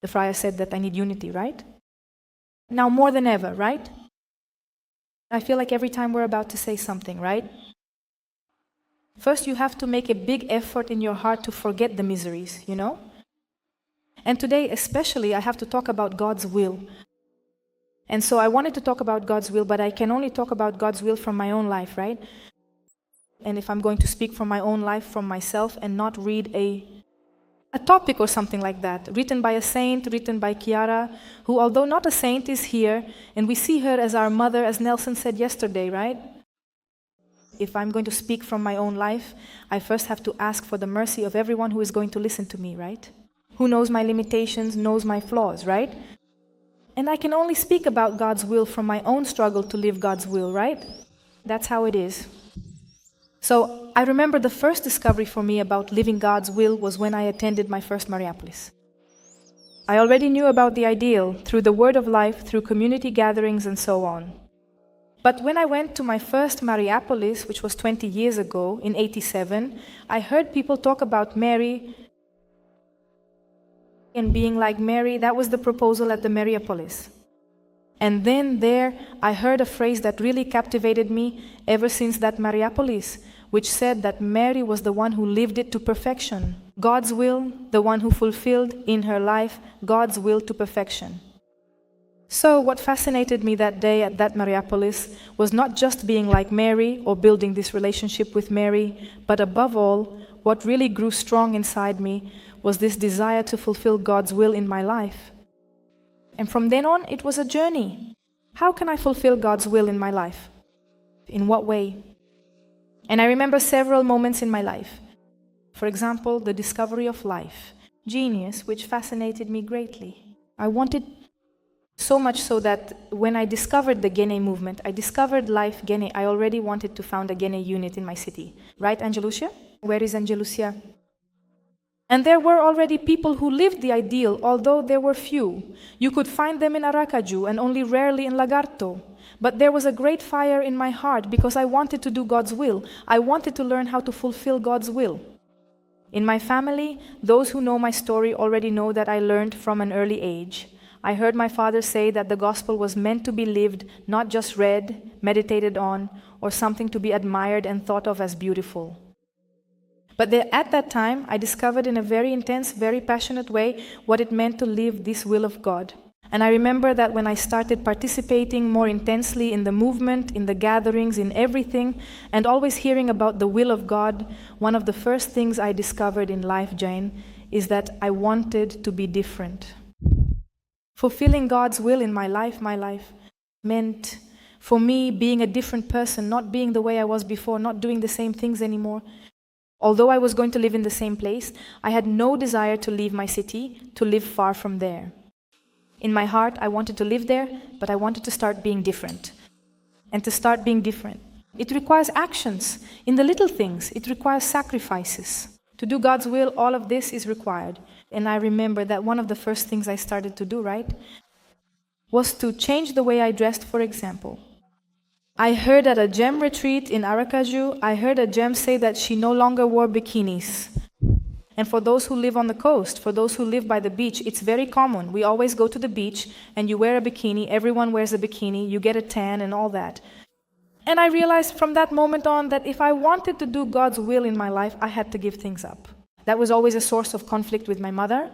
the friar said that I need unity, right? Now more than ever, right? I feel like every time we're about to say something, right? First, you have to make a big effort in your heart to forget the miseries, you know? And today, especially, I have to talk about God's will. And so I wanted to talk about God's will, but I can only talk about God's will from my own life, right? And if I'm going to speak from my own life, from myself, and not read a topic or something like that, written by a saint, written by Chiara, who, although not a saint, is here, and we see her as our mother, as Nelson said yesterday, right? If I'm going to speak from my own life, I first have to ask for the mercy of everyone who is going to listen to me, right? Who knows my limitations, knows my flaws, right? And I can only speak about God's will from my own struggle to live God's will, right? That's how it is. So I remember the first discovery for me about living God's will was when I attended my first Mariapolis. I already knew about the ideal through the word of life, through community gatherings and so on. But when I went to my first Mariapolis, which was 20 years ago, in 87, I heard people talk about Mary and being like Mary. That was the proposal at the Mariapolis. And then there, I heard a phrase that really captivated me ever since that Mariapolis, which said that Mary was the one who lived it to perfection. God's will, the one who fulfilled in her life God's will to perfection. So what fascinated me that day at that Mariapolis was not just being like Mary or building this relationship with Mary, but above all, what really grew strong inside me was this desire to fulfill God's will in my life. And from then on, it was a journey. How can I fulfill God's will in my life? In what way? And I remember several moments in my life. For example, the discovery of life, genius, which fascinated me greatly. I wanted so much so that when I discovered the Gene movement, I discovered Life Gene, I already wanted to found a Gene unit in my city. Right, Angelucia? Where is Angelucia? And there were already people who lived the ideal, although there were few. You could find them in Aracaju and only rarely in Lagarto. But there was a great fire in my heart because I wanted to do God's will. I wanted to learn how to fulfill God's will. In my family, those who know my story already know that I learned from an early age. I heard my father say that the gospel was meant to be lived, not just read, meditated on, or something to be admired and thought of as beautiful. But at that time, I discovered in a very intense, very passionate way what it meant to live this will of God. And I remember that when I started participating more intensely in the movement, in the gatherings, in everything, and always hearing about the will of God, one of the first things I discovered in life, Jane, is that I wanted to be different. Fulfilling God's will in my life meant for me being a different person, not being the way I was before, not doing the same things anymore. Although I was going to live in the same place, I had no desire to leave my city, to live far from there. In my heart, I wanted to live there, but I wanted to start being different. And to start being different, it requires actions in the little things. It requires sacrifices. To do God's will, all of this is required. And I remember that one of the first things I started to do, right, was to change the way I dressed, for example. I heard at a gem retreat in Aracaju, I heard a gem say that she no longer wore bikinis. And for those who live on the coast, for those who live by the beach, it's very common. We always go to the beach and you wear a bikini, everyone wears a bikini, you get a tan and all that. And I realized from that moment on that if I wanted to do God's will in my life, I had to give things up. That was always a source of conflict with my mother.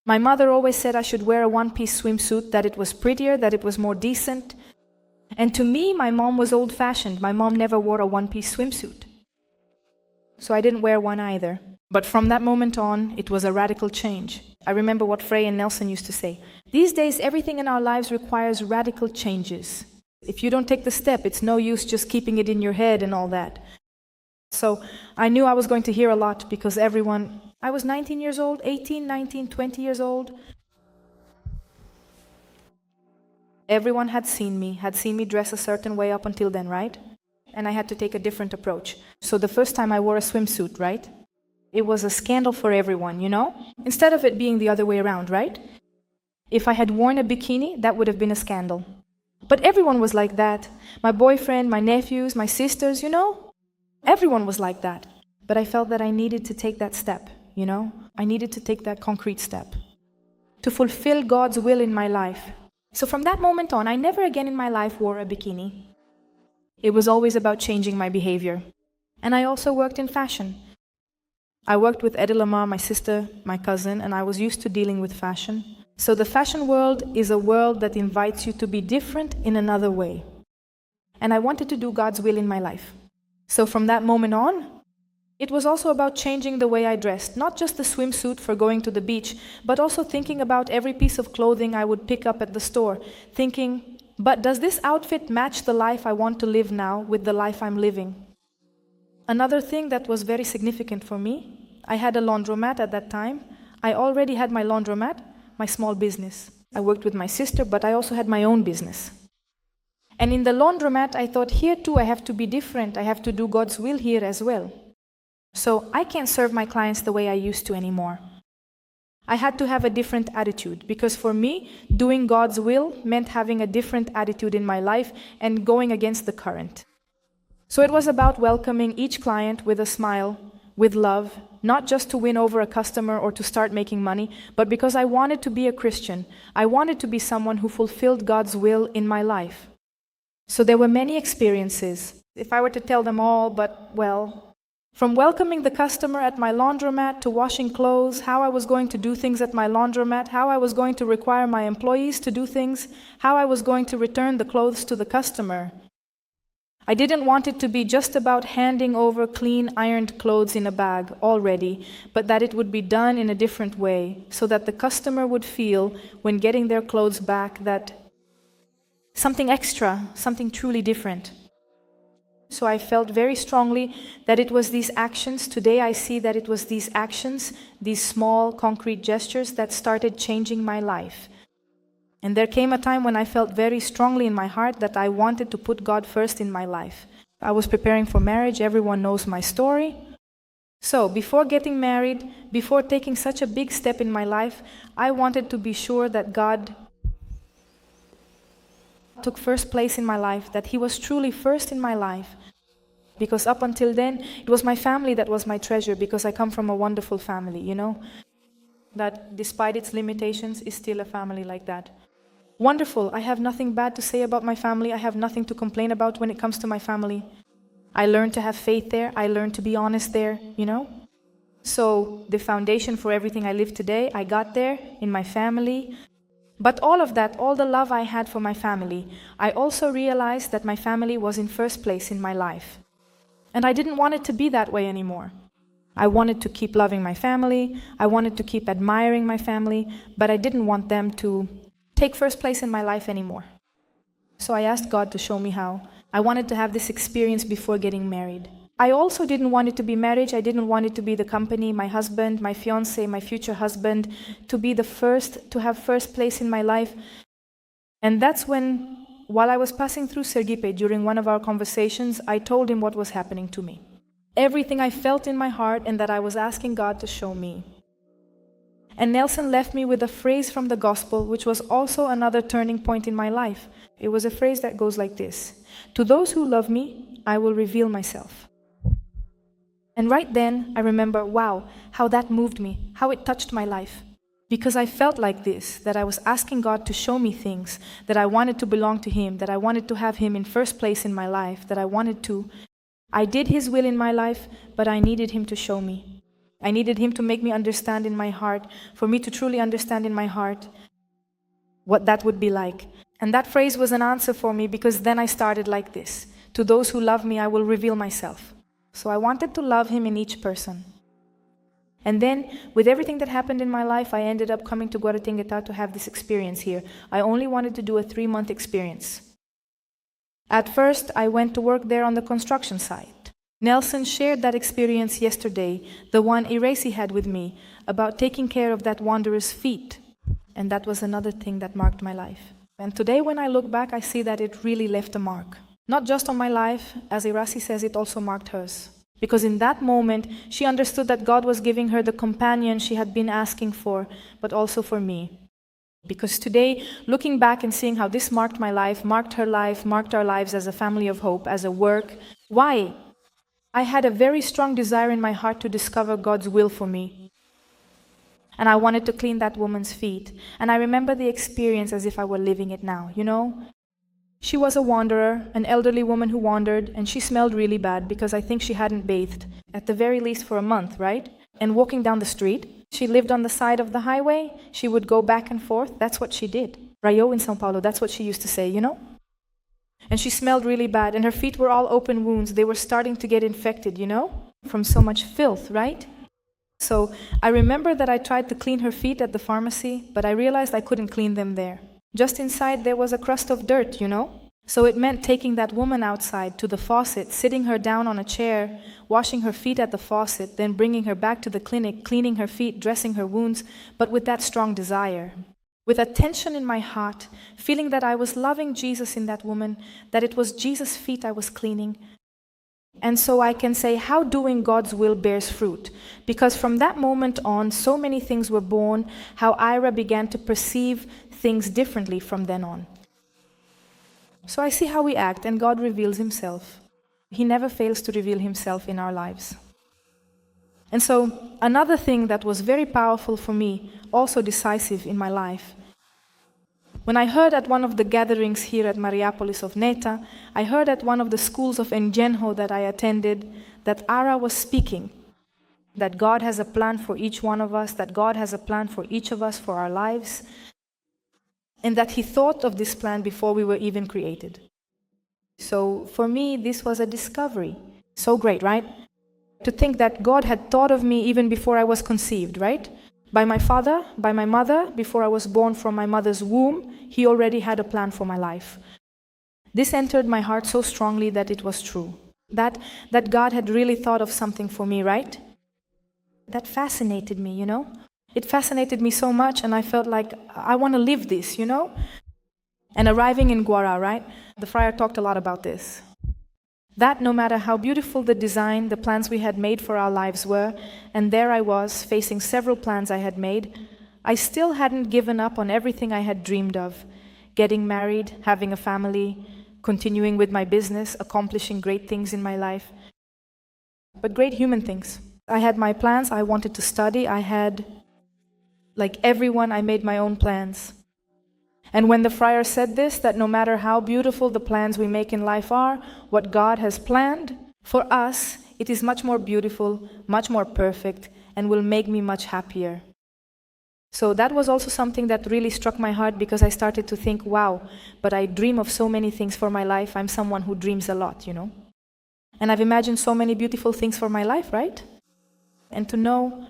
My mother always said I should wear a one-piece swimsuit, that it was prettier, that it was more decent. And to me, my mom was old-fashioned. My mom never wore a one-piece swimsuit. So I didn't wear one either. But from that moment on, it was a radical change. I remember what Frey and Nelson used to say. These days, everything in our lives requires radical changes. If you don't take the step, it's no use just keeping it in your head and all that. So I knew I was going to hear a lot because everyone... I was 19 years old, 18, 19, 20 years old. Everyone had seen me dress a certain way up until then, right? And I had to take a different approach. So the first time I wore a swimsuit, right? It was a scandal for everyone, you know? Instead of it being the other way around, right? If I had worn a bikini, that would have been a scandal. But everyone was like that. My boyfriend, my nephews, my sisters, you know? Everyone was like that. But I felt that I needed to take that step, you know? I needed to take that concrete step. to fulfill God's will in my life. So from that moment on, I never again in my life wore a bikini. It was always about changing my behavior. And I also worked in fashion. I worked with Edelama, my sister, my cousin, and I was used to dealing with fashion. So the fashion world is a world that invites you to be different in another way. And I wanted to do God's will in my life. So from that moment on, it was also about changing the way I dressed, not just the swimsuit for going to the beach, but also thinking about every piece of clothing I would pick up at the store, thinking, but does this outfit match the life I want to live now with the life I'm living? Another thing that was very significant for me, I had a laundromat at that time. I already had my laundromat, my small business. I worked with my sister, but I also had my own business. And in the laundromat, I thought, here too I have to be different. I have to do God's will here as well. So I can't serve my clients the way I used to anymore. I had to have a different attitude, because for me, doing God's will meant having a different attitude in my life and going against the current. So it was about welcoming each client with a smile, with love, not just to win over a customer or to start making money, but because I wanted to be a Christian. I wanted to be someone who fulfilled God's will in my life. So there were many experiences. If I were to tell them all, but well, from welcoming the customer at my laundromat to washing clothes, how I was going to do things at my laundromat, how I was going to require my employees to do things, how I was going to return the clothes to the customer. I didn't want it to be just about handing over clean, ironed clothes in a bag already, but that it would be done in a different way, so that the customer would feel, when getting their clothes back, that something extra, something truly different. So I felt very strongly that it was these actions. Today I see that it was these actions, these small, concrete gestures that started changing my life. And there came a time when I felt very strongly in my heart that I wanted to put God first in my life. I was preparing for marriage. Everyone knows my story. So before getting married, before taking such a big step in my life, I wanted to be sure that God took first place in my life, that He was truly first in my life. Because up until then, it was my family that was my treasure, because I come from a wonderful family, you know, that despite its limitations is still a family like that. Wonderful. I have nothing bad to say about my family. I have nothing to complain about when it comes to my family. I learned to have faith there. I learned to be honest there, you know. So the foundation for everything I live today, I got there in my family. But all of that, all the love I had for my family, I also realized that my family was in first place in my life. And I didn't want it to be that way anymore. I wanted to keep loving my family. I wanted to keep admiring my family, but I didn't want them to take first place in my life anymore. So I asked God to show me how. I wanted to have this experience before getting married. I also didn't want it to be marriage. I didn't want it to be the company, my husband, my fiancé, my future husband, to be the first, to have first place in my life. And that's when, while I was passing through Sergipe during one of our conversations, I told him what was happening to me. Everything I felt in my heart and that I was asking God to show me. And Nelson left me with a phrase from the gospel, which was also another turning point in my life. It was a phrase that goes like this: "To those who love me, I will reveal myself." And right then, I remember, wow, how that moved me, how it touched my life. Because I felt like this, that I was asking God to show me things, that I wanted to belong to Him, that I wanted to have Him in first place in my life, that I did His will in my life, but I needed Him to show me. I needed Him to make me understand in my heart, for me to truly understand in my heart what that would be like. And that phrase was an answer for me, because then I started like this: "To those who love me, I will reveal myself." So I wanted to love Him in each person. And then, with everything that happened in my life, I ended up coming to Guaratinguetá to have this experience here. I only wanted to do a 3-month experience. At first, I went to work there on the construction site. Nelson shared that experience yesterday, the one Iresi had with me, about taking care of that wanderer's feet. And that was another thing that marked my life. And today when I look back, I see that it really left a mark. Not just on my life, as Irasi says, it also marked hers. Because in that moment, she understood that God was giving her the companion she had been asking for, but also for me. Because today, looking back and seeing how this marked my life, marked her life, marked our lives as a family of hope, as a work, why? I had a very strong desire in my heart to discover God's will for me. and I wanted to clean that woman's feet. And I remember the experience as if I were living it now, you know? She was a wanderer, an elderly woman who wandered, and she smelled really bad because I think she hadn't bathed, at the very least for a month, right? And walking down the street, she lived on the side of the highway, she would go back and forth, that's what she did. Rayo in São Paulo, that's what she used to say, you know? And she smelled really bad, and her feet were all open wounds. They were starting to get infected, you know, from so much filth, right? So I remember that I tried to clean her feet at the pharmacy, but I realized I couldn't clean them there. Just inside there was a crust of dirt, you know? So it meant taking that woman outside to the faucet, sitting her down on a chair, washing her feet at the faucet, then bringing her back to the clinic, cleaning her feet, dressing her wounds, but with that strong desire. With a tension in my heart, feeling that I was loving Jesus in that woman, that it was Jesus' feet I was cleaning. And so I can say how doing God's will bears fruit. Because from that moment on, so many things were born, how Ira began to perceive things differently from then on. So I see how we act, and God reveals himself. He never fails to reveal himself in our lives. And so another thing that was very powerful for me, also decisive in my life, when I heard at one of the gatherings here at Mariapolis of Neta, I heard at one of the schools of Engenho that I attended that Ara was speaking, that God has a plan for each one of us, that God has a plan for each of us for our lives, and that he thought of this plan before we were even created. So for me, this was a discovery. So great, right? To think that God had thought of me even before I was conceived, right? By my father, by my mother, before I was born from my mother's womb, he already had a plan for my life. This entered my heart so strongly that it was true. That God had really thought of something for me, right? That fascinated me, you know? It fascinated me so much, and I felt like I want to live this, you know? And arriving in Guara, right? The friar talked a lot about this. That no matter how beautiful the design, the plans we had made for our lives were, and there I was, facing several plans I had made, I still hadn't given up on everything I had dreamed of. Getting married, having a family, continuing with my business, accomplishing great things in my life. But great human things. I had my plans, I wanted to study, I had, like everyone, I made my own plans. And when the friar said this, that no matter how beautiful the plans we make in life are, what God has planned for us, it is much more beautiful, much more perfect, and will make me much happier. So that was also something that really struck my heart, because I started to think, wow, but I dream of so many things for my life. I'm someone who dreams a lot, you know. And I've imagined so many beautiful things for my life, right? And to know,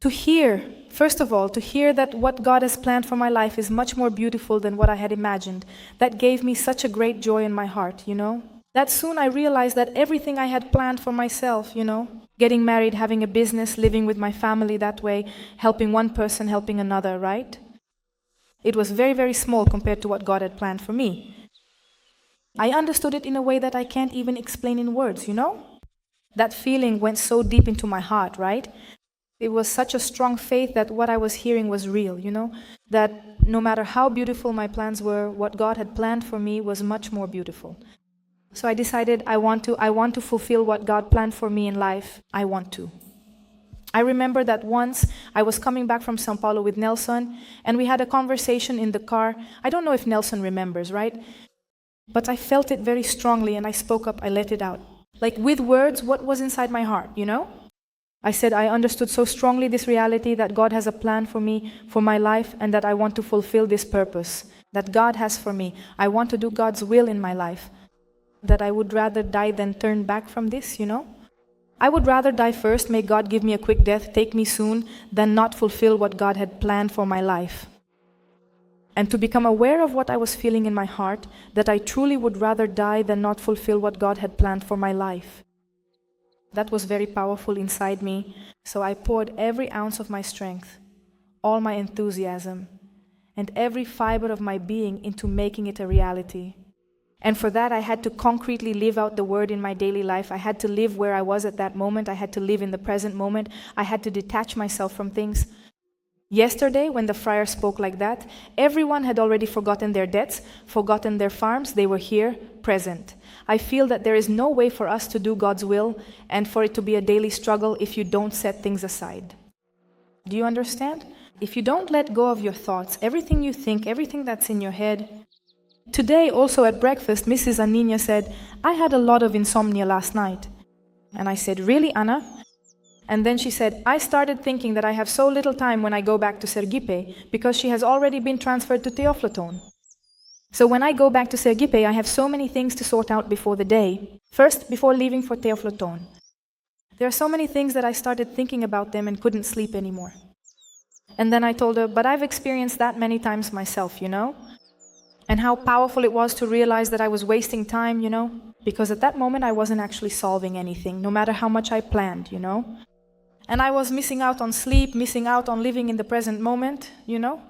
to hear, first of all, to hear that what God has planned for my life is much more beautiful than what I had imagined. That gave me such a great joy in my heart, you know. That soon I realized that everything I had planned for myself, you know, getting married, having a business, living with my family that way, helping one person, helping another, right? It was very, very small compared to what God had planned for me. I understood it in a way that I can't even explain in words, you know. That feeling went so deep into my heart, right? It was such a strong faith that what I was hearing was real, you know, that no matter how beautiful my plans were, what God had planned for me was much more beautiful. So I decided I want to fulfill what God planned for me in life. I want to. I remember that once I was coming back from São Paulo with Nelson, and we had a conversation in the car. I don't know if Nelson remembers, right? But I felt it very strongly, and I spoke up, I let it out. Like with words, what was inside my heart, you know? I said I understood so strongly this reality that God has a plan for me, for my life, and that I want to fulfill this purpose that God has for me. I want to do God's will in my life. That I would rather die than turn back from this, you know? I would rather die first, may God give me a quick death, take me soon, than not fulfill what God had planned for my life. And to become aware of what I was feeling in my heart, that I truly would rather die than not fulfill what God had planned for my life. That was very powerful inside me, so I poured every ounce of my strength, all my enthusiasm, and every fiber of my being into making it a reality. And for that, I had to concretely live out the word in my daily life. I had to live where I was at that moment. I had to live in the present moment. I had to detach myself from things. Yesterday, when the friar spoke like that, everyone had already forgotten their debts, forgotten their farms. They were here, present. I feel that there is no way for us to do God's will and for it to be a daily struggle if you don't set things aside. Do you understand? If you don't let go of your thoughts, everything you think, everything that's in your head. Today, also at breakfast, Mrs. Anina said, I had a lot of insomnia last night. And I said, really, Anna? And then she said, I started thinking that I have so little time when I go back to Sergipe because she has already been transferred to Teofloton. So when I go back to Sergipe, I have so many things to sort out before the day. First, before leaving for Teofloton. There are so many things that I started thinking about them and couldn't sleep anymore. And then I told her, but I've experienced that many times myself, you know? And how powerful it was to realize that I was wasting time, you know? Because at that moment I wasn't actually solving anything, no matter how much I planned, you know? And I was missing out on sleep, missing out on living in the present moment, you know?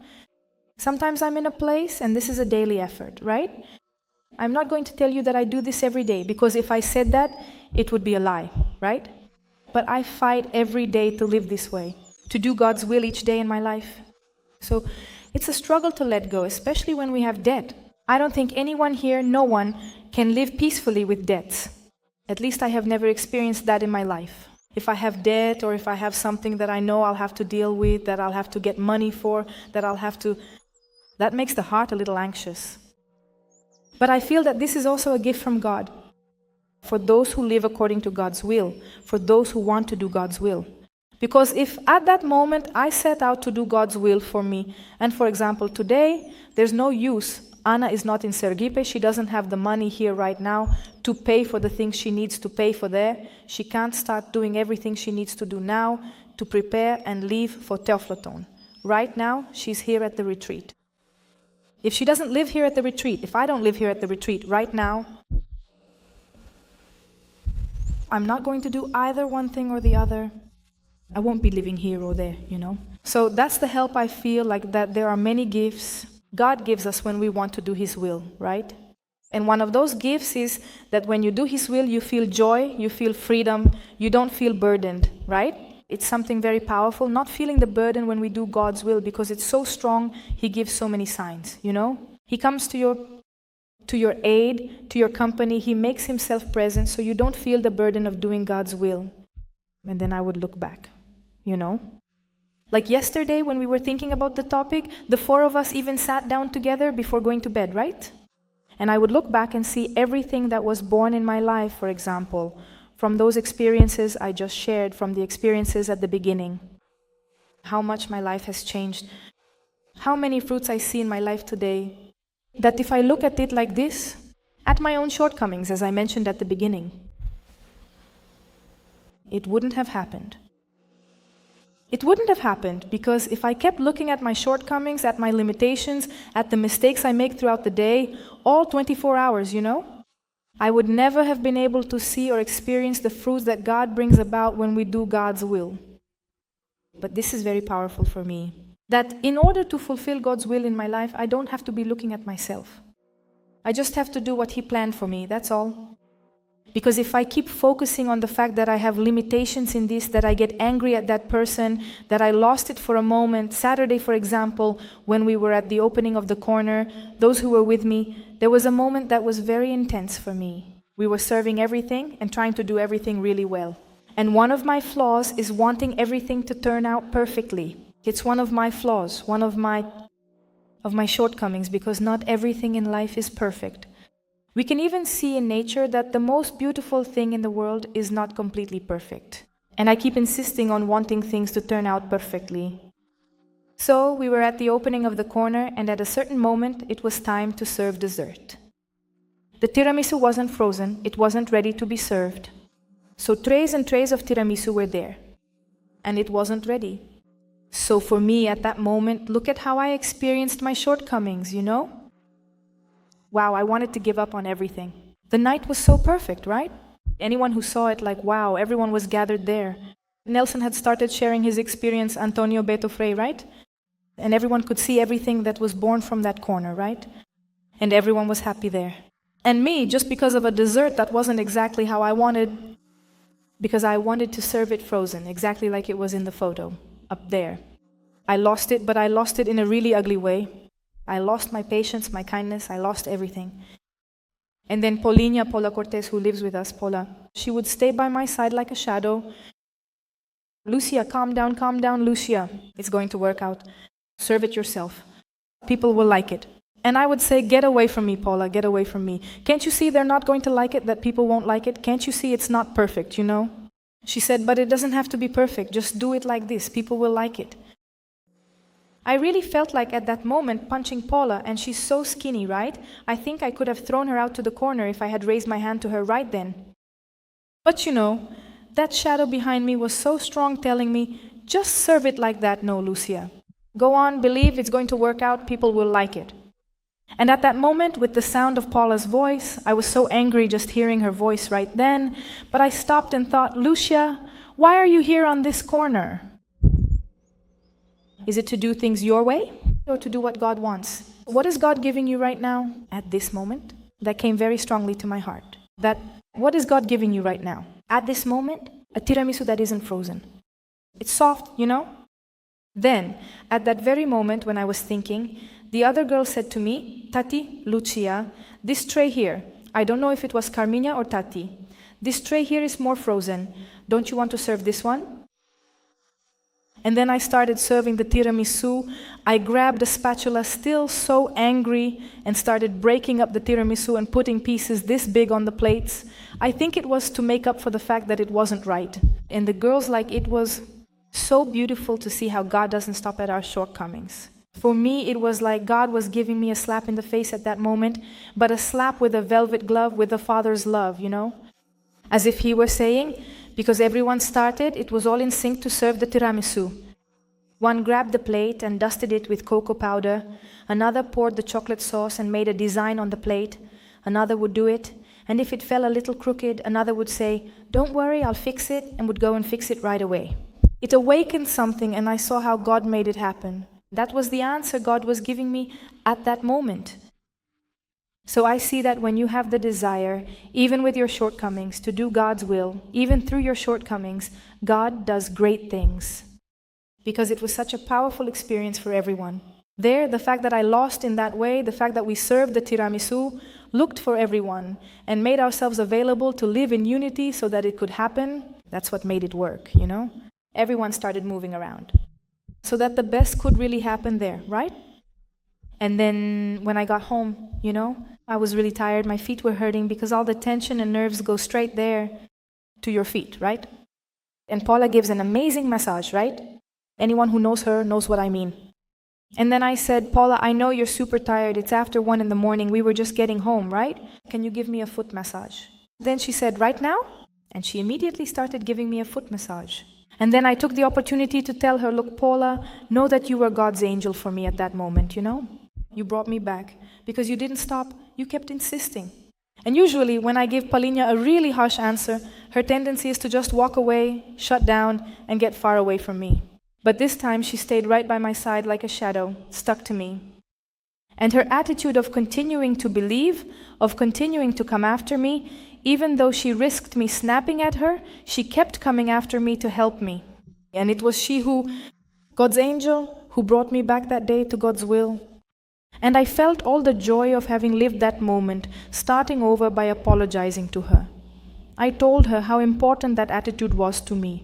Sometimes I'm in a place, and this is a daily effort, right? I'm not going to tell you that I do this every day, because if I said that, it would be a lie, right? But I fight every day to live this way, to do God's will each day in my life. So it's a struggle to let go, especially when we have debt. I don't think anyone here, no one, can live peacefully with debts. At least I have never experienced that in my life. If I have debt, or if I have something that I know I'll have to deal with, that I'll have to get money for, that makes the heart a little anxious. But I feel that this is also a gift from God, for those who live according to God's will, for those who want to do God's will. Because if at that moment I set out to do God's will for me, and for example today, there's no use, Anna is not in Sergipe, she doesn't have the money here right now to pay for the things she needs to pay for there, she can't start doing everything she needs to do now to prepare and leave for Teofloton. Right now, she's here at the retreat. If she doesn't live here at the retreat, if I don't live here at the retreat right now, I'm not going to do either one thing or the other. I won't be living here or there, you know. So that's the help I feel like, that there are many gifts God gives us when we want to do His will, right? And one of those gifts is that when you do His will, you feel joy, you feel freedom, you don't feel burdened, right? It's something very powerful, not feeling the burden when we do God's will, because it's so strong, He gives so many signs, you know? He comes to your aid, to your company, He makes Himself present so you don't feel the burden of doing God's will. And then I would look back, you know? Like yesterday when we were thinking about the topic, the four of us even sat down together before going to bed, right? And I would look back and see everything that was born in my life, for example, from those experiences I just shared, from the experiences at the beginning. How much my life has changed. How many fruits I see in my life today. That if I look at it like this, at my own shortcomings, as I mentioned at the beginning, it wouldn't have happened. It wouldn't have happened because if I kept looking at my shortcomings, at my limitations, at the mistakes I make throughout the day, all 24 hours, you know, I would never have been able to see or experience the fruits that God brings about when we do God's will. But this is very powerful for me. That in order to fulfill God's will in my life, I don't have to be looking at myself. I just have to do what He planned for me, that's all. Because if I keep focusing on the fact that I have limitations in this, that I get angry at that person, that I lost it for a moment. Saturday, for example, when we were at the opening of the corner, those who were with me, there was a moment that was very intense for me. We were serving everything and trying to do everything really well. And one of my flaws is wanting everything to turn out perfectly. It's one of my flaws, one of my shortcomings, because not everything in life is perfect. We can even see in nature that the most beautiful thing in the world is not completely perfect. And I keep insisting on wanting things to turn out perfectly. So we were at the opening of the corner, and at a certain moment it was time to serve dessert. The tiramisu wasn't frozen, it wasn't ready to be served. So trays and trays of tiramisu were there, and it wasn't ready. So for me at that moment, look at how I experienced my shortcomings, you know? Wow, I wanted to give up on everything. The night was so perfect, right? Anyone who saw it, like, wow, everyone was gathered there. Nelson had started sharing his experience, Antonio Beto Frei, right? And everyone could see everything that was born from that corner, right? And everyone was happy there. And me, just because of a dessert that wasn't exactly how I wanted, because I wanted to serve it frozen, exactly like it was in the photo, up there. I lost it, but I lost it in a really ugly way. I lost my patience, my kindness, I lost everything. And then Paula Cortez, who lives with us, Paula, she would stay by my side like a shadow. Lucia, calm down, Lucia. It's going to work out. Serve it yourself. People will like it. And I would say, get away from me, Paula, get away from me. Can't you see they're not going to like it, that people won't like it? Can't you see it's not perfect, you know? She said, but it doesn't have to be perfect. Just do it like this. People will like it. I really felt like at that moment punching Paula, and she's so skinny, right? I think I could have thrown her out to the corner if I had raised my hand to her right then. But you know, that shadow behind me was so strong telling me, just serve it like that, no, Lucia. Go on, believe it's going to work out, people will like it. And at that moment, with the sound of Paula's voice, I was so angry just hearing her voice right then, but I stopped and thought, Lucia, why are you here on this corner? Is it to do things your way or to do what God wants? What is God giving you right now at this moment? That came very strongly to my heart. What is God giving you right now? At this moment, a tiramisu that isn't frozen. It's soft, you know? Then, at that very moment when I was thinking, the other girl said to me, Tati, Lucia, this tray here, I don't know if it was Carmina or Tati. This tray here is more frozen. Don't you want to serve this one? And then I started serving the tiramisu. I grabbed a spatula, still so angry, and started breaking up the tiramisu and putting pieces this big on the plates. I think it was to make up for the fact that it wasn't right. And the girls, it was so beautiful to see how God doesn't stop at our shortcomings. For me, it was like God was giving me a slap in the face at that moment, but a slap with a velvet glove with the Father's love, you know? As if He were saying, because everyone started, it was all in sync to serve the tiramisu. One grabbed the plate and dusted it with cocoa powder. Another poured the chocolate sauce and made a design on the plate. Another would do it. And if it fell a little crooked, another would say, don't worry, I'll fix it, and would go and fix it right away. It awakened something, and I saw how God made it happen. That was the answer God was giving me at that moment. So I see that when you have the desire, even with your shortcomings, to do God's will, even through your shortcomings, God does great things. Because it was such a powerful experience for everyone. There, the fact that I lost in that way, the fact that we served the tiramisu, looked for everyone, and made ourselves available to live in unity so that it could happen, that's what made it work, you know? Everyone started moving around. So that the best could really happen there, right? And then when I got home, you know, I was really tired. My feet were hurting because all the tension and nerves go straight there to your feet, right? And Paula gives an amazing massage, right? Anyone who knows her knows what I mean. And then I said, Paula, I know you're super tired. It's after 1 a.m. We were just getting home, right? Can you give me a foot massage? Then she said, right now? And she immediately started giving me a foot massage. And then I took the opportunity to tell her, look, Paula, know that you were God's angel for me at that moment, you know? You brought me back because you didn't stop. You kept insisting. And usually when I give Paulina a really harsh answer, her tendency is to just walk away, shut down, and get far away from me. But this time she stayed right by my side like a shadow, stuck to me. And her attitude of continuing to believe, of continuing to come after me, even though she risked me snapping at her, she kept coming after me to help me. And it was she who, God's angel, who brought me back that day to God's will. And I felt all the joy of having lived that moment, starting over by apologizing to her. I told her how important that attitude was to me.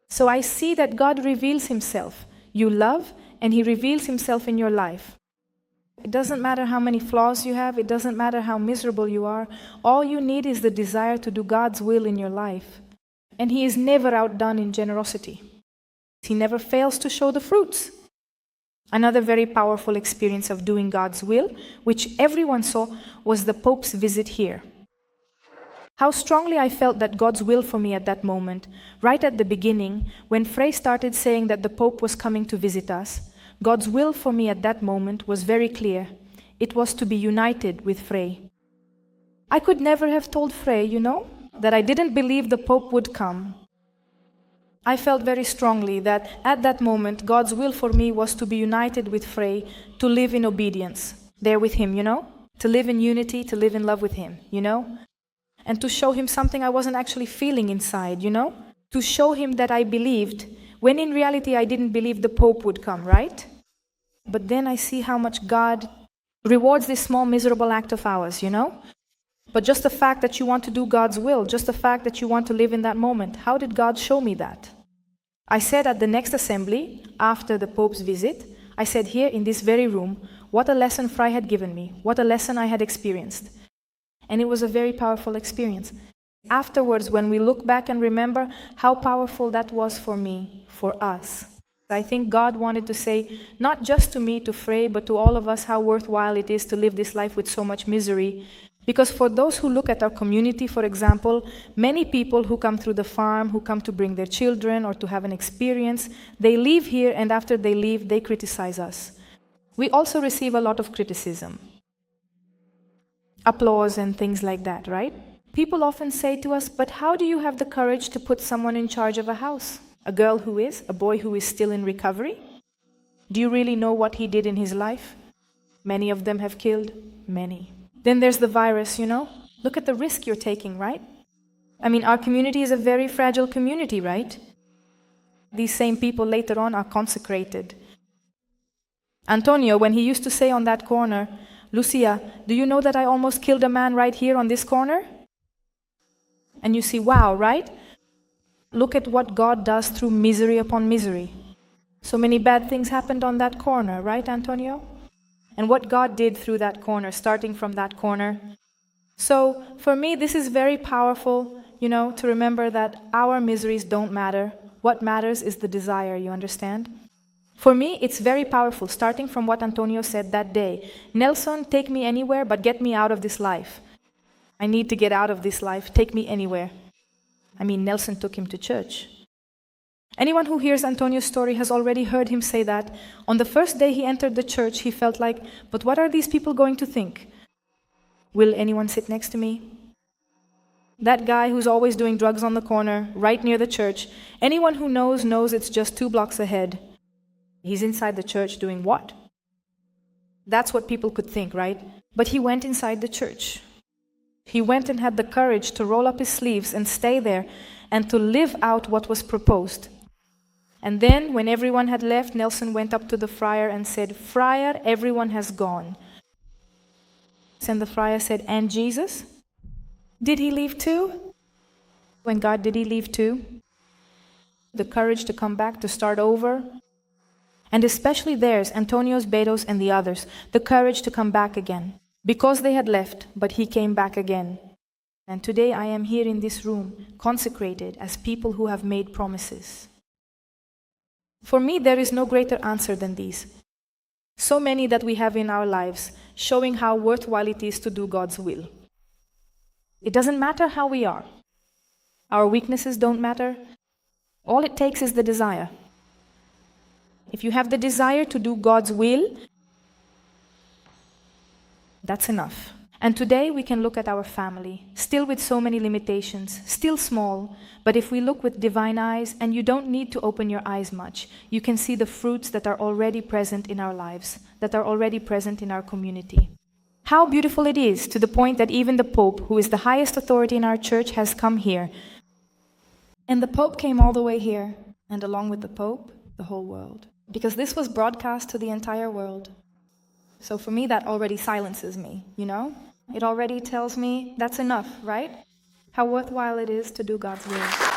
So I see that God reveals Himself. You love, and He reveals Himself in your life. It doesn't matter how many flaws you have. It doesn't matter how miserable you are. All you need is the desire to do God's will in your life. And He is never outdone in generosity. He never fails to show the fruits. Another very powerful experience of doing God's will, which everyone saw, was the Pope's visit here. How strongly I felt that God's will for me at that moment, right at the beginning, when Frey started saying that the Pope was coming to visit us, God's will for me at that moment was very clear. It was to be united with Frey. I could never have told Frey, you know, that I didn't believe the Pope would come. I felt very strongly that at that moment, God's will for me was to be united with Frey, to live in obedience, there with him, you know, to live in unity, to live in love with him, you know, and to show him something I wasn't actually feeling inside, you know, to show him that I believed, when in reality I didn't believe the Pope would come, right? But then I see how much God rewards this small miserable act of ours, you know? But just the fact that you want to do God's will, just the fact that you want to live in that moment, how did God show me that? I said at the next assembly, after the Pope's visit, I said here in this very room, what a lesson Fry had given me, what a lesson I had experienced. And it was a very powerful experience. Afterwards, when we look back and remember how powerful that was for me, for us, I think God wanted to say, not just to me, to Frey, but to all of us, how worthwhile it is to live this life with so much misery. Because for those who look at our community, for example, many people who come through the farm, who come to bring their children or to have an experience, they leave here, and after they leave, they criticize us. We also receive a lot of criticism, applause and things like that, right? People often say to us, but how do you have the courage to put someone in charge of a house? A girl who is, a boy who is still in recovery? Do you really know what he did in his life? Many of them have killed, many. Then there's the virus, you know? Look at the risk you're taking, right? I mean, our community is a very fragile community, right? These same people later on are consecrated. Antonio, when he used to say on that corner, Lucia, do you know that I almost killed a man right here on this corner? And you see, wow, right? Look at what God does through misery upon misery. So many bad things happened on that corner, right, Antonio? And what God did through that corner, starting from that corner. So for me, this is very powerful, you know, to remember that our miseries don't matter. What matters is the desire, you understand? For me, it's very powerful, starting from what Antonio said that day. Nelson, take me anywhere, but get me out of this life. I need to get out of this life. Take me anywhere. I mean, Nelson took him to church. Anyone who hears Antonio's story has already heard him say that. On the first day he entered the church, he felt like, but what are these people going to think? Will anyone sit next to me? That guy who's always doing drugs on the corner, right near the church, anyone who knows it's just 2 blocks ahead. He's inside the church doing what? That's what people could think, right? But he went inside the church. He went and had the courage to roll up his sleeves and stay there and to live out what was proposed. And then, when everyone had left, Nelson went up to the friar and said, Friar, everyone has gone. And the friar said, and Jesus? Did he leave too? When God, did he leave too? The courage to come back, to start over. And especially theirs, Antonio's, Beto's, and the others, the courage to come back again. Because they had left, but he came back again. And today I am here in this room, consecrated as people who have made promises. For me, there is no greater answer than these. So many that we have in our lives, showing how worthwhile it is to do God's will. It doesn't matter how we are. Our weaknesses don't matter. All it takes is the desire. If you have the desire to do God's will, that's enough. And today we can look at our family, still with so many limitations, still small, but if we look with divine eyes, and you don't need to open your eyes much, you can see the fruits that are already present in our lives, that are already present in our community. How beautiful it is, to the point that even the Pope, who is the highest authority in our church, has come here. And the Pope came all the way here, and along with the Pope, the whole world. Because this was broadcast to the entire world. So for me, that already silences me, you know? It already tells me that's enough, right? How worthwhile it is to do God's will.